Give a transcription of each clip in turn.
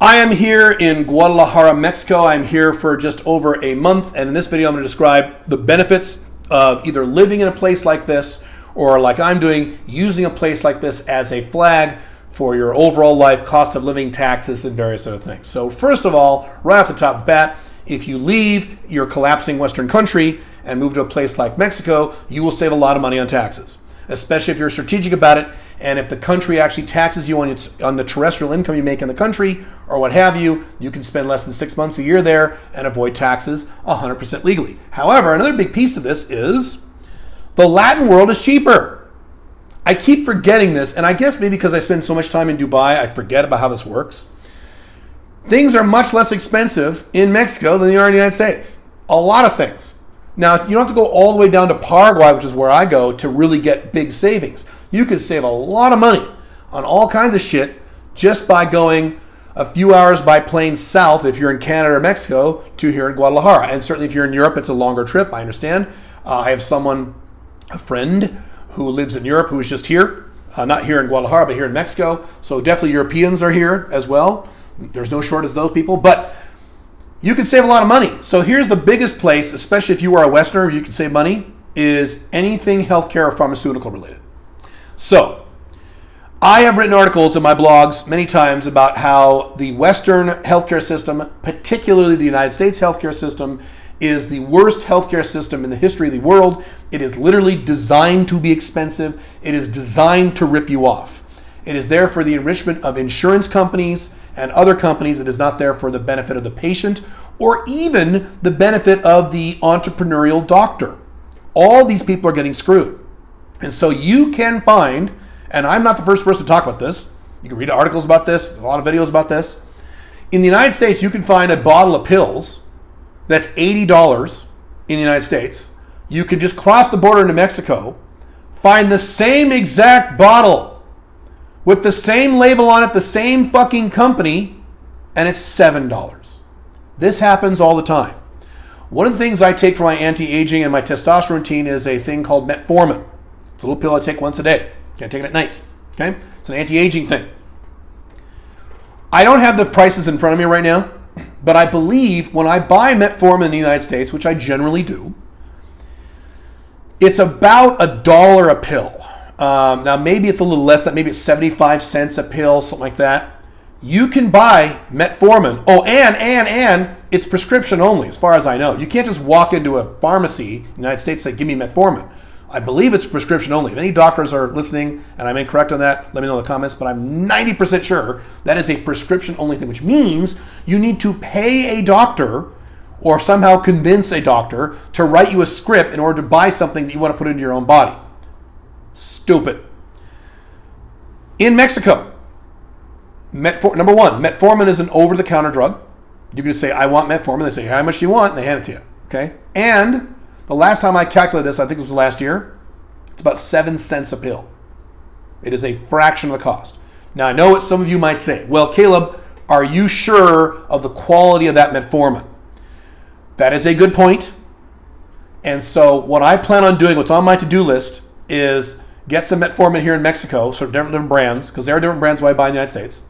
I am here in Guadalajara, Mexico. I'm here for just over a month, and in this video I'm going to describe the benefits of either living in a place like this or, like I'm doing, using a place like this as a flag for your overall life, cost of living, taxes, and various other things. So first of all, right off the top of the bat, if you leave your collapsing Western country and move to a place like Mexico, you will save a lot of money on taxes, especially if you're strategic about it, and if the country actually taxes you on the terrestrial income you make in the country or what have you, you can spend less than 6 months a year there and avoid taxes 100% legally. However, another big piece of this is the Latin world is cheaper. I keep forgetting this, and I guess maybe because I spend so much time in Dubai, I forget about how this works. Things are much less expensive in Mexico than they are in the United States. A lot of things. Now, you don't have to go all the way down to Paraguay, which is where I go, to really get big savings. You could save a lot of money on all kinds of shit just by going a few hours by plane south if you're in Canada or Mexico to here in Guadalajara. And certainly if you're in Europe, it's a longer trip, I understand. I have a friend who lives in Europe who is just here, not here in Guadalajara, but here in Mexico. So definitely Europeans are here as well. There's no shortage of those people, but you can save a lot of money. So here's the biggest place, especially if you are a Westerner, where you can save money, is anything healthcare or pharmaceutical related. So I have written articles in my blogs many times about how the Western healthcare system, particularly the United States healthcare system, is the worst healthcare system in the history of the world. It is literally designed to be expensive. It is designed to rip you off. It is there for the enrichment of insurance companies and other companies. It is not there for the benefit of the patient or even the benefit of the entrepreneurial doctor. All these people are getting screwed. And so you can find, and I'm not the first person to talk about this, you can read articles about this, a lot of videos about this. In the United States, you can find a bottle of pills that's $80 in the United States. You can just cross the border into Mexico, find the same exact bottle with the same label on it, the same fucking company, and it's $7. This happens all the time. One of the things I take for my anti-aging and my testosterone routine is a thing called metformin. It's a little pill I take once a day. Can't take it at night. Okay? It's an anti-aging thing. I don't have the prices in front of me right now, but I believe when I buy metformin in the United States, which I generally do, it's about $1 a pill. Now maybe it's a little less than that. Maybe it's 75 cents a pill, something like that. You can buy metformin. Oh, and it's prescription only, as far as I know. You can't just walk into a pharmacy in the United States and say, give me metformin. I believe it's prescription only. If any doctors are listening and I'm incorrect on that, let me know in the comments, but I'm 90% sure that is a prescription only thing, which means you need to pay a doctor or somehow convince a doctor to write you a script in order to buy something that you want to put into your own body. Stupid. In Mexico, number one, metformin is an over-the-counter drug. You can just say, I want metformin. They say, how much do you want? And they hand it to you. Okay? And the last time I calculated this, I think it was last year, it's about 7 cents a pill. It is a fraction of the cost. Now, I know what some of you might say. Well, Caleb, are you sure of the quality of that metformin? That is a good point. And so what I plan on doing, what's on my to-do list, is get some metformin here in Mexico, so different brands, because there are different brands what I buy in the United States,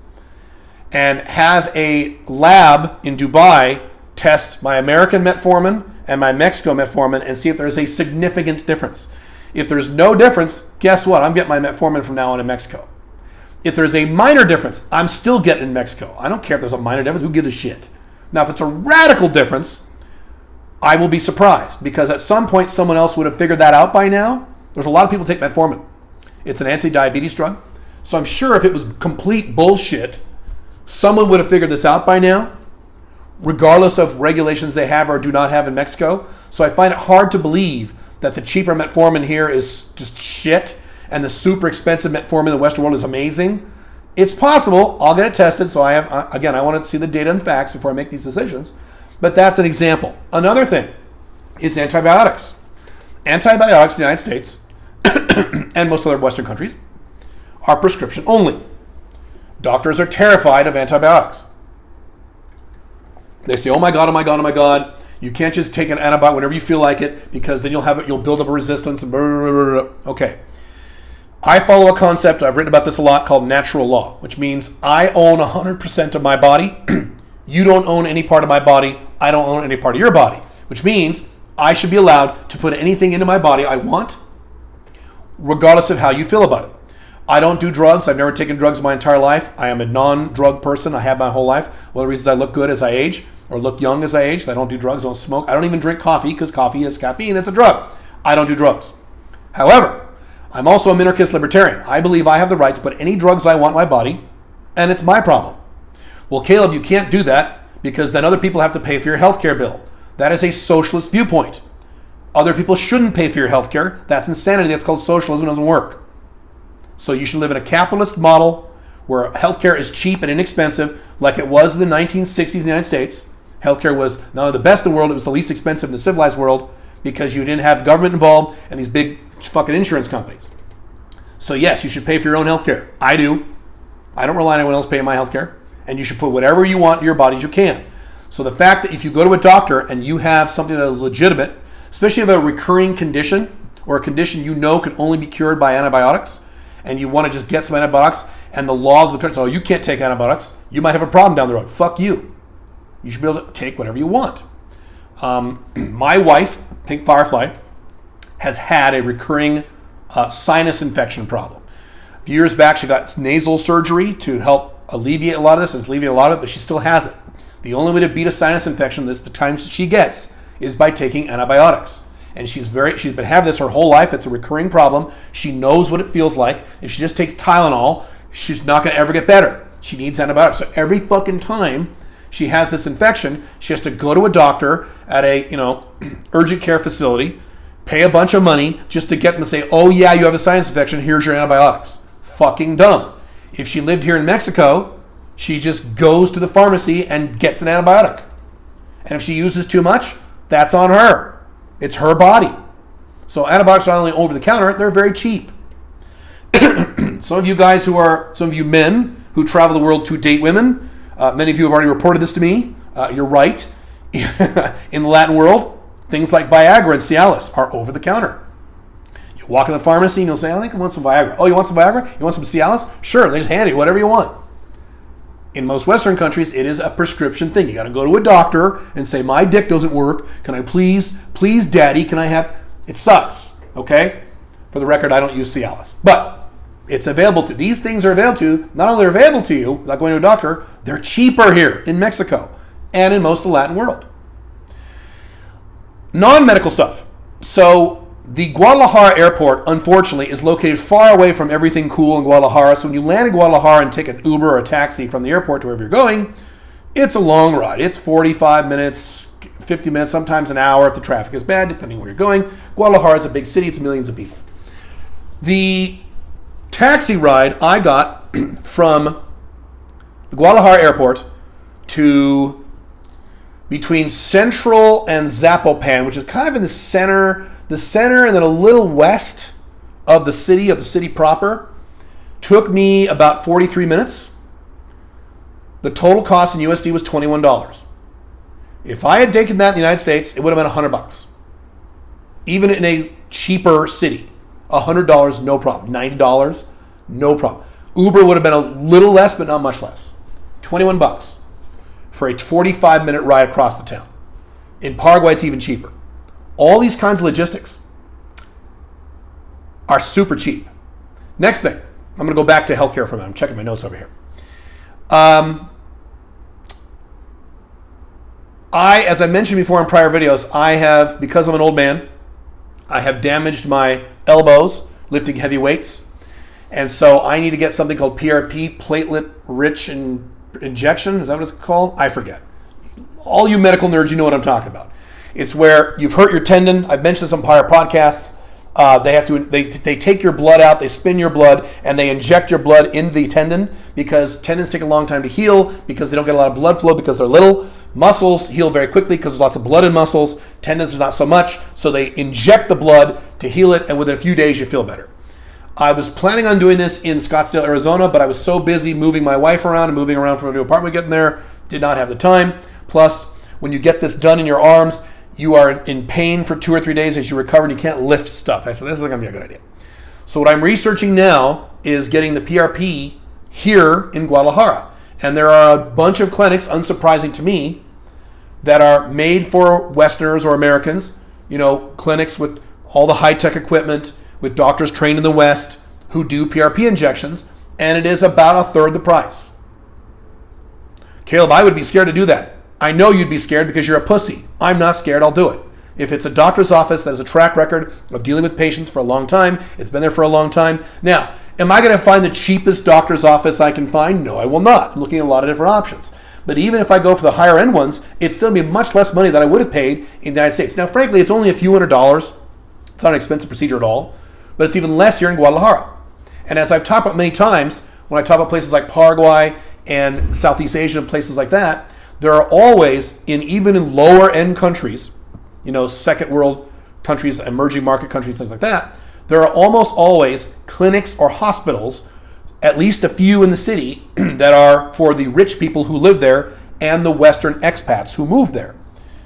and have a lab in Dubai test my American metformin and my Mexico metformin and see if there's a significant difference. If there's no difference, guess what? I'm getting my metformin from now on in Mexico. If there's a minor difference, I'm still getting in Mexico. I don't care if there's a minor difference. Who gives a shit? Now, if it's a radical difference, I will be surprised because at some point someone else would have figured that out by now. There's a lot of people who take metformin. It's an anti-diabetes drug. So I'm sure if it was complete bullshit, someone would have figured this out by now, regardless of regulations they have or do not have in Mexico. So I find it hard to believe that the cheaper metformin here is just shit and the super expensive metformin in the Western world is amazing. It's possible. I'll get it tested. So I want to see the data and facts before I make these decisions. But that's an example. Another thing is antibiotics. Antibiotics in the United States and most other Western countries are prescription only. Doctors are terrified of antibiotics. They say, oh my God, oh my God, oh my God. You can't just take an antibiotic whenever you feel like it because then you'll build up a resistance. And blah, blah, blah, blah. Okay. I follow a concept, I've written about this a lot, called natural law, which means I own 100% of my body. You don't own any part of my body. I don't own any part of your body, which means I should be allowed to put anything into my body I want, regardless of how you feel about it. I don't do drugs. I've never taken drugs my entire life. I am a non-drug person. I have my whole life. One of the reasons I look good as I age, or look young as I age, I don't do drugs, I don't smoke. I don't even drink coffee, because coffee is caffeine. It's a drug. I don't do drugs. However, I'm also a minarchist libertarian. I believe I have the right to put any drugs I want in my body, and it's my problem. Well, Caleb, you can't do that because then other people have to pay for your healthcare bill. That is a socialist viewpoint. Other people shouldn't pay for your healthcare. That's insanity. That's called socialism. It doesn't work. So you should live in a capitalist model where healthcare is cheap and inexpensive, like it was in the 1960s in the United States. Healthcare was not only the best in the world, it was the least expensive in the civilized world because you didn't have government involved and these big fucking insurance companies. So yes, you should pay for your own healthcare. I do. I don't rely on anyone else paying my healthcare. And you should put whatever you want in your body as you can. So the fact that if you go to a doctor and you have something that is legitimate, especially if you have a recurring condition or a condition you know can only be cured by antibiotics, and you want to just get some antibiotics, and the laws of the country, so you can't take antibiotics, you might have a problem down the road. Fuck you. You should be able to take whatever you want. My wife, Pink Firefly, has had a recurring sinus infection problem. A few years back, she got nasal surgery to help alleviate a lot of this, and it's alleviated a lot of it, but she still has it. The only way to beat a sinus infection, this the times she gets, is by taking antibiotics. And she's been having this her whole life. It's a recurring problem. She knows what it feels like. If she just takes Tylenol, she's not going to ever get better. She needs antibiotics. So every fucking time she has this infection, she has to go to a doctor at a urgent care facility, pay a bunch of money just to get them to say, oh yeah, you have a sinus infection, here's your antibiotics. Fucking dumb. If she lived here in Mexico, she just goes to the pharmacy and gets an antibiotic. And if she uses too much, that's on her. It's her body. So antibiotics are not only over the counter, they're very cheap. Some of you men who travel the world to date women, many of you have already reported this to me. You're right. In the Latin world, things like Viagra and Cialis are over the counter. You walk in the pharmacy and you'll say, I think I want some Viagra. Oh, you want some Viagra? You want some Cialis? Sure, they just hand you whatever you want. In most Western countries, it is a prescription thing. You got to go to a doctor and say, my dick doesn't work. Can I please, daddy, can I have... It sucks, okay? For the record, I don't use Cialis. But it's available to... These things are available to... Not only are available to you, without going to a doctor, they're cheaper here in Mexico and in most of the Latin world. Non-medical stuff. So the Guadalajara airport, unfortunately, is located far away from everything cool in Guadalajara. So when you land in Guadalajara and take an Uber or a taxi from the airport to wherever you're going, it's a long ride. It's 45 minutes, 50 minutes, sometimes an hour if the traffic is bad, depending where you're going. Guadalajara is a big city. It's millions of people. The taxi ride I got from the Guadalajara airport to between Central and Zapopan, which is kind of in the center and then a little west of the city proper, took me about 43 minutes. The total cost in USD was $21. If I had taken that in the United States, it would have been $100. Even in a cheaper city, $100, no problem. $90, no problem. Uber would have been a little less, but not much less. $21 for a 45-minute ride across the town. In Paraguay, it's even cheaper. All these kinds of logistics are super cheap. Next thing, I'm going to go back to healthcare for a minute. I'm checking my notes over here. As I mentioned before in prior videos, I have, because I'm an old man, I have damaged my elbows lifting heavy weights. And so I need to get something called PRP, platelet-rich injection. Is that what it's called? I forget. All you medical nerds, you know what I'm talking about. It's where you've hurt your tendon. I've mentioned this on prior podcasts. They take your blood out, they spin your blood, and they inject your blood in the tendon because tendons take a long time to heal because they don't get a lot of blood flow because they're little. Muscles heal very quickly because there's lots of blood in muscles. Tendons is not so much. So they inject the blood to heal it, and within a few days you feel better. I was planning on doing this in Scottsdale, Arizona, but I was so busy moving my wife around and moving around from a new apartment getting there, did not have the time. Plus, when you get this done in your arms, you are in pain for 2 or 3 days as you recover and you can't lift stuff. I said, this isn't going to be a good idea. So what I'm researching now is getting the PRP here in Guadalajara. And there are a bunch of clinics, unsurprising to me, that are made for Westerners or Americans, clinics with all the high-tech equipment, with doctors trained in the West who do PRP injections, and it is about a third the price. Caleb, I would be scared to do that. I know you'd be scared because you're a pussy. I'm not scared, I'll do it. If it's a doctor's office that has a track record of dealing with patients for a long time, it's been there for a long time. Now, am I going to find the cheapest doctor's office I can find? No, I will not. I'm looking at a lot of different options. But even if I go for the higher end ones, it's still going to be much less money than I would have paid in the United States. Now, frankly, it's only a few $100s. It's not an expensive procedure at all, but it's even less here in Guadalajara. And as I've talked about many times, when I talk about places like Paraguay and Southeast Asia and places like that, there are always, even in lower end countries, second world countries, emerging market countries, things like that, there are almost always clinics or hospitals, at least a few in the city, that are for the rich people who live there and the Western expats who move there,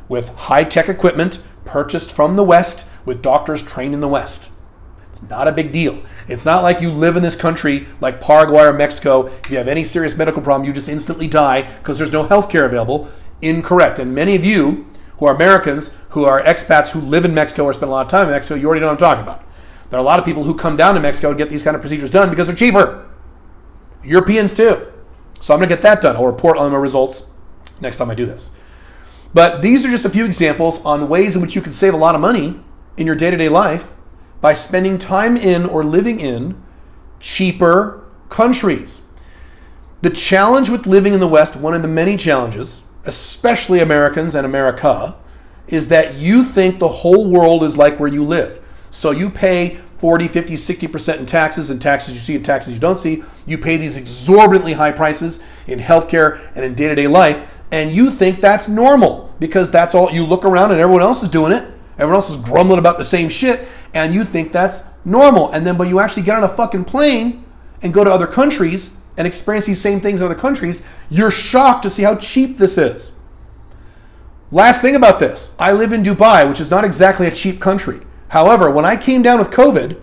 with high-tech equipment purchased from the West with doctors trained in the West. It's not a big deal. It's not like you live in this country like Paraguay or Mexico. If you have any serious medical problem, you just instantly die because there's no health care available. Incorrect. And many of you who are Americans, who are expats who live in Mexico or spend a lot of time in Mexico, you already know what I'm talking about. There are a lot of people who come down to Mexico to get these kind of procedures done because they're cheaper. Europeans too. So I'm going to get that done. I'll report on my results next time I do this. But these are just a few examples on ways in which you can save a lot of money in your day-to-day life by spending time in or living in cheaper countries. The challenge with living in the West, one of the many challenges, especially Americans and America, is that you think the whole world is like where you live. So you pay 40, 50, 60% in taxes, and taxes you see and taxes you don't see. You pay these exorbitantly high prices in healthcare and in day-to-day life, and you think that's normal because that's all. You look around and everyone else is doing it. Everyone else is grumbling about the same shit, and you think that's normal. And then when you actually get on a fucking plane and go to other countries and experience these same things in other countries, you're shocked to see how cheap this is. Last thing about this, I live in Dubai, which is not exactly a cheap country. However, when I came down with COVID,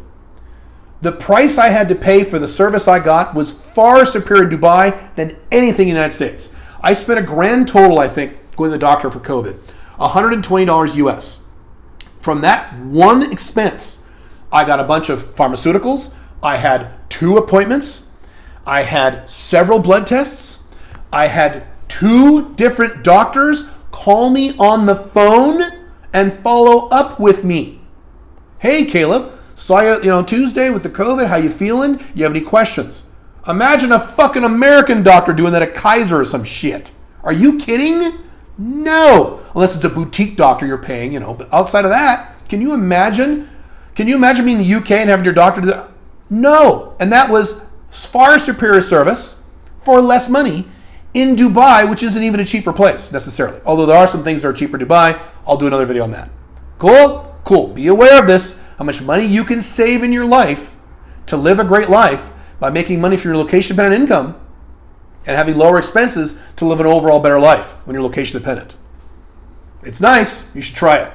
the price I had to pay for the service I got was far superior in Dubai than anything in the United States. I spent a grand total, I think, going to the doctor for COVID, $120 US. From that one expense, I got a bunch of pharmaceuticals. I had 2 appointments. I had several blood tests. I had 2 different doctors call me on the phone and follow up with me. Hey, Caleb, saw you, Tuesday with the COVID. How you feeling? You have any questions? Imagine a fucking American doctor doing that at Kaiser or some shit. Are you kidding? No. Unless it's a boutique doctor you're paying, But outside of that, can you imagine? Can you imagine being in the UK and having your doctor do that? No. And that was far superior service for less money in Dubai, which isn't even a cheaper place necessarily. Although there are some things that are cheaper in Dubai. I'll do another video on that. Cool? Cool. Be aware of this, how much money you can save in your life to live a great life by making money from your location-dependent income and having lower expenses to live an overall better life when you're location-dependent. It's nice. You should try it.